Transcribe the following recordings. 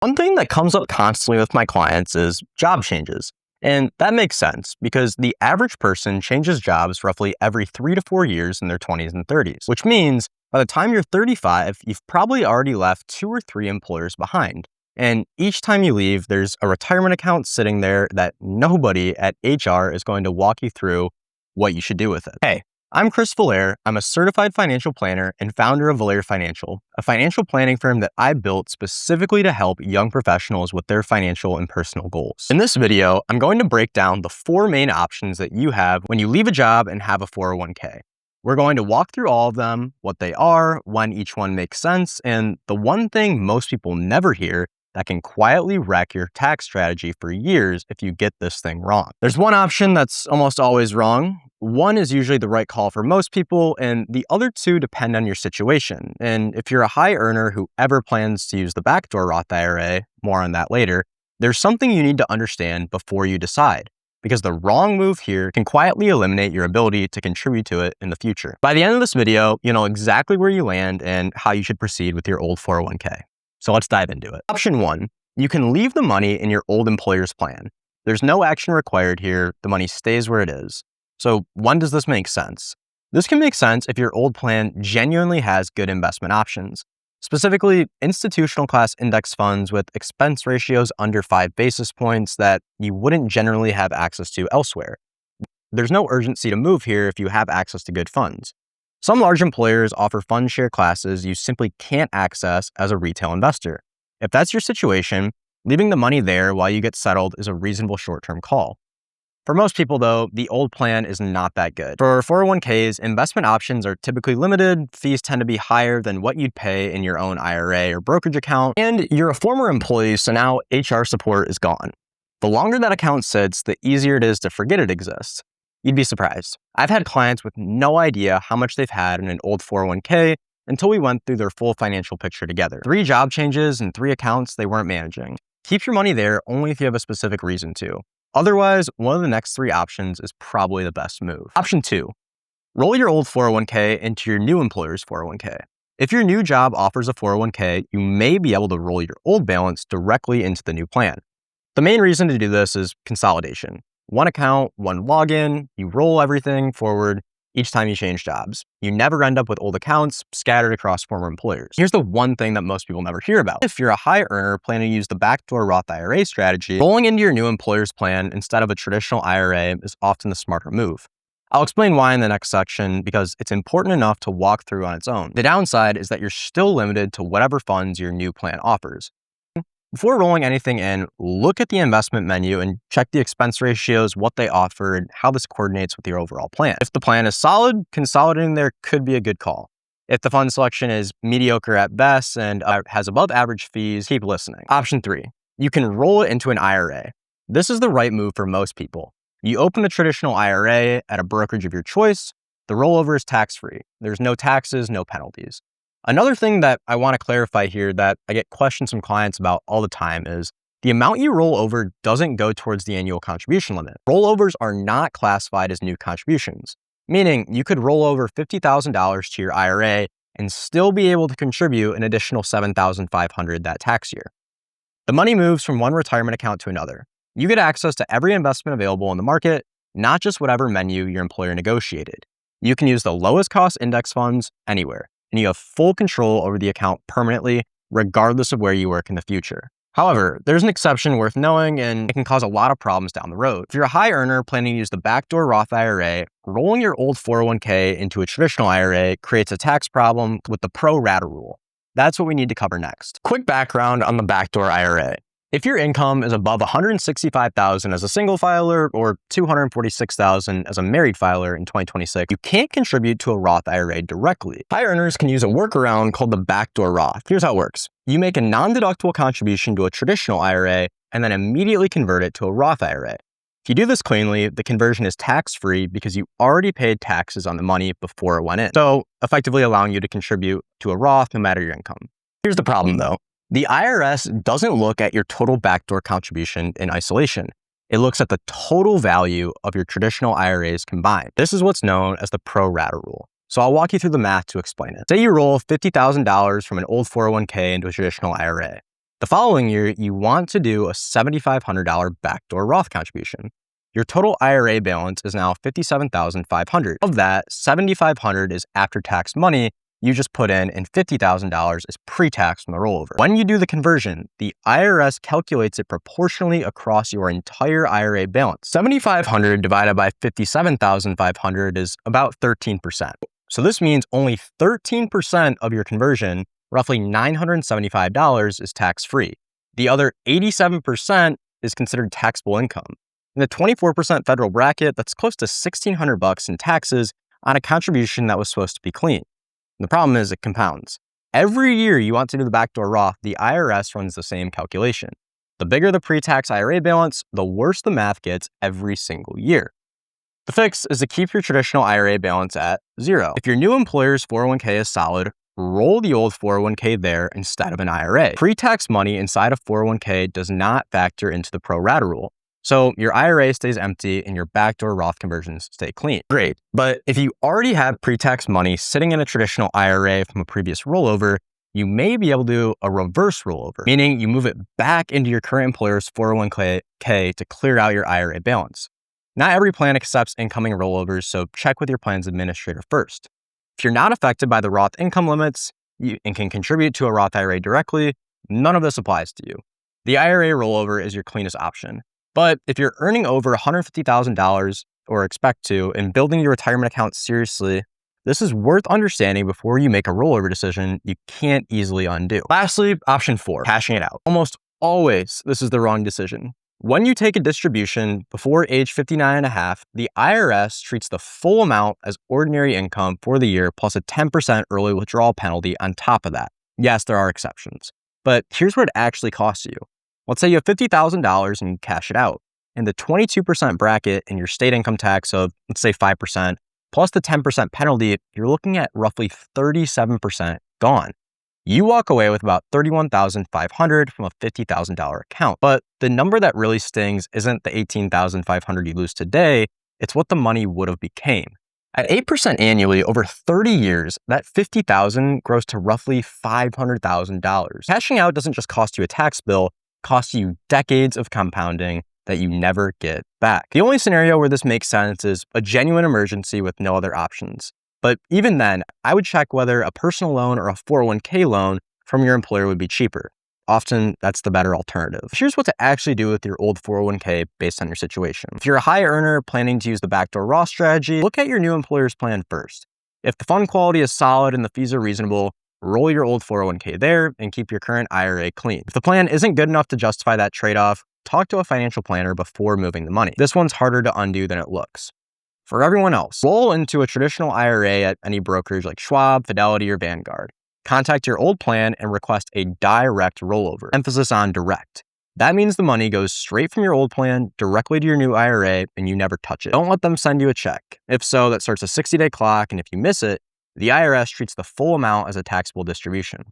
One thing that comes up constantly with my clients is job changes. And that makes sense because the average person changes jobs roughly every 3 to 4 years in their 20s and 30s, which means by the time you're 35, you've probably already left 2 or 3 employers behind. And each time you leave, there's a retirement account sitting there that nobody at HR is going to walk you through what you should do with it. Hey, I'm Chris Villaire. I'm a certified financial planner and founder of Villaire Financial, a financial planning firm that I built specifically to help young professionals with their financial and personal goals. In this video, I'm going to break down the 4 main options that you have when you leave a job and have a 401k. We're going to walk through all of them, what they are, when each one makes sense, and the one thing most people never hear that can quietly wreck your tax strategy for years if you get this thing wrong. There's one option that's almost always wrong. One is usually the right call for most people, and the other 2 depend on your situation. And if you're a high earner who ever plans to use the backdoor Roth IRA, more on that later, there's something you need to understand before you decide, because the wrong move here can quietly eliminate your ability to contribute to it in the future. By the end of this video, you know exactly where you land and how you should proceed with your old 401k. So let's dive into it. Option 1, you can leave the money in your old employer's plan. There's no action required here. The money stays where it is. So when does this make sense? This can make sense if your old plan genuinely has good investment options, specifically institutional class index funds with expense ratios under 5 basis points that you wouldn't generally have access to elsewhere. There's no urgency to move here if you have access to good funds. Some large employers offer fund share classes you simply can't access as a retail investor. If that's your situation, leaving the money there while you get settled is a reasonable short-term call. For most people, though, the old plan is not that good. For 401ks, investment options are typically limited, fees tend to be higher than what you'd pay in your own IRA or brokerage account, and you're a former employee, so now HR support is gone. The longer that account sits, the easier it is to forget it exists. You'd be surprised. I've had clients with no idea how much they've had in an old 401k until we went through their full financial picture together. 3 job changes and 3 accounts they weren't managing. Keep your money there only if you have a specific reason to. Otherwise, one of the next 3 options is probably the best move. Option 2, roll your old 401k into your new employer's 401k. If your new job offers a 401k, you may be able to roll your old balance directly into the new plan. The main reason to do this is consolidation. 1 account, 1 login, you roll everything forward each time you change jobs. You never end up with old accounts scattered across former employers. Here's the one thing that most people never hear about. If you're a high earner planning to use the backdoor Roth IRA strategy, rolling into your new employer's plan instead of a traditional IRA is often the smarter move. I'll explain why in the next section because it's important enough to walk through on its own. The downside is that you're still limited to whatever funds your new plan offers. Before rolling anything in, look at the investment menu and check the expense ratios, what they offer, and how this coordinates with your overall plan. If the plan is solid, consolidating there could be a good call. If the fund selection is mediocre at best and has above average fees, keep listening. Option 3, you can roll it into an IRA. This is the right move for most people. You open a traditional IRA at a brokerage of your choice. The rollover is tax-free. There's no taxes, no penalties. Another thing that I want to clarify here that I get questions from clients about all the time is the amount you roll over doesn't go towards the annual contribution limit. Rollovers are not classified as new contributions, meaning you could roll over $50,000 to your IRA and still be able to contribute an additional $7,500 that tax year. The money moves from one retirement account to another. You get access to every investment available in the market, not just whatever menu your employer negotiated. You can use the lowest cost index funds anywhere, and you have full control over the account permanently, regardless of where you work in the future. However, there's an exception worth knowing, and it can cause a lot of problems down the road. If you're a high earner planning to use the backdoor Roth IRA, rolling your old 401k into a traditional IRA creates a tax problem with the pro rata rule. That's what we need to cover next. Quick background on the backdoor IRA. If your income is above $165,000 as a single filer or $246,000 as a married filer in 2026, you can't contribute to a Roth IRA directly. High earners can use a workaround called the backdoor Roth. Here's how it works. You make a non-deductible contribution to a traditional IRA and then immediately convert it to a Roth IRA. If you do this cleanly, the conversion is tax-free because you already paid taxes on the money before it went in, so effectively allowing you to contribute to a Roth no matter your income. Here's the problem though. The IRS doesn't look at your total backdoor contribution in isolation. It looks at the total value of your traditional IRAs combined. This is what's known as the pro rata rule. So I'll walk you through the math to explain it. Say you roll $50,000 from an old 401k into a traditional IRA. The following year, you want to do a $7,500 backdoor Roth contribution. Your total IRA balance is now $57,500. Of that, $7,500 is after-tax money you just put in, and $50,000 is pre-tax from the rollover. When you do the conversion, the IRS calculates it proportionally across your entire IRA balance. $7,500 divided by $57,500 is about 13%. So this means only 13% of your conversion, roughly $975, is tax-free. The other 87% is considered taxable income. In the 24% federal bracket, that's close to $1,600 in taxes on a contribution that was supposed to be clean. The problem is it compounds. Every year you want to do the backdoor Roth, the IRS runs the same calculation. The bigger the pre-tax IRA balance, the worse the math gets every single year. The fix is to keep your traditional IRA balance at zero. If your new employer's 401k is solid, roll the old 401k there instead of an IRA. Pre-tax money inside a 401k does not factor into the pro rata rule. So your IRA stays empty and your backdoor Roth conversions stay clean. Great. But if you already have pre-tax money sitting in a traditional IRA from a previous rollover, you may be able to do a reverse rollover, meaning you move it back into your current employer's 401k to clear out your IRA balance. Not every plan accepts incoming rollovers, so check with your plan's administrator first. If you're not affected by the Roth income limits and can contribute to a Roth IRA directly, none of this applies to you. The IRA rollover is your cleanest option. But if you're earning over $150,000 or expect to and building your retirement account seriously, this is worth understanding before you make a rollover decision you can't easily undo. Lastly, option 4, cashing it out. Almost always, this is the wrong decision. When you take a distribution before age 59.5, the IRS treats the full amount as ordinary income for the year plus a 10% early withdrawal penalty on top of that. Yes, there are exceptions, but here's what it actually costs you. Let's say you have $50,000 and you cash it out. In the 22% bracket in your state income tax of, let's say 5%, plus the 10% penalty, you're looking at roughly 37% gone. You walk away with about $31,500 from a $50,000 account. But the number that really stings isn't the $18,500 you lose today, it's what the money would have became. At 8% annually over 30 years, that $50,000 grows to roughly $500,000. Cashing out doesn't just cost you a tax bill, costs you decades of compounding that you never get back. The only scenario where this makes sense is a genuine emergency with no other options. But even then, I would check whether a personal loan or a 401k loan from your employer would be cheaper. Often, that's the better alternative. Here's what to actually do with your old 401k based on your situation. If you're a high earner planning to use the backdoor Roth strategy, look at your new employer's plan first. If the fund quality is solid and the fees are reasonable, roll your old 401k there and keep your current IRA clean. If the plan isn't good enough to justify that trade-off, talk to a financial planner before moving the money. This one's harder to undo than it looks. For everyone else, roll into a traditional IRA at any brokerage like Schwab, Fidelity, or Vanguard. Contact your old plan and request a direct rollover. Emphasis on direct. That means the money goes straight from your old plan directly to your new IRA and you never touch it. Don't let them send you a check. If so, that starts a 60-day clock, and if you miss it, the IRS treats the full amount as a taxable distribution.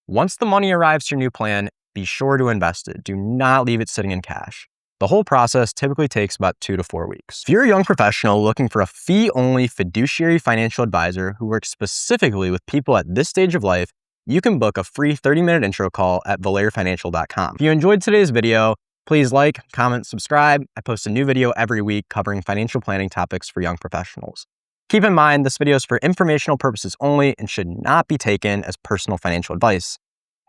Once the money arrives to your new plan, be sure to invest it. Do not leave it sitting in cash. The whole process typically takes about 2 to 4 weeks. If you're a young professional looking for a fee-only fiduciary financial advisor who works specifically with people at this stage of life, you can book a free 30-minute intro call at VillaireFinancial.com. If you enjoyed today's video, please like, comment, subscribe. I post a new video every week covering financial planning topics for young professionals. Keep in mind, this video is for informational purposes only and should not be taken as personal financial advice.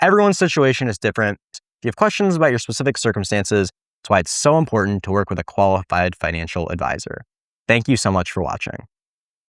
Everyone's situation is different. If you have questions about your specific circumstances, that's why it's so important to work with a qualified financial advisor. Thank you so much for watching.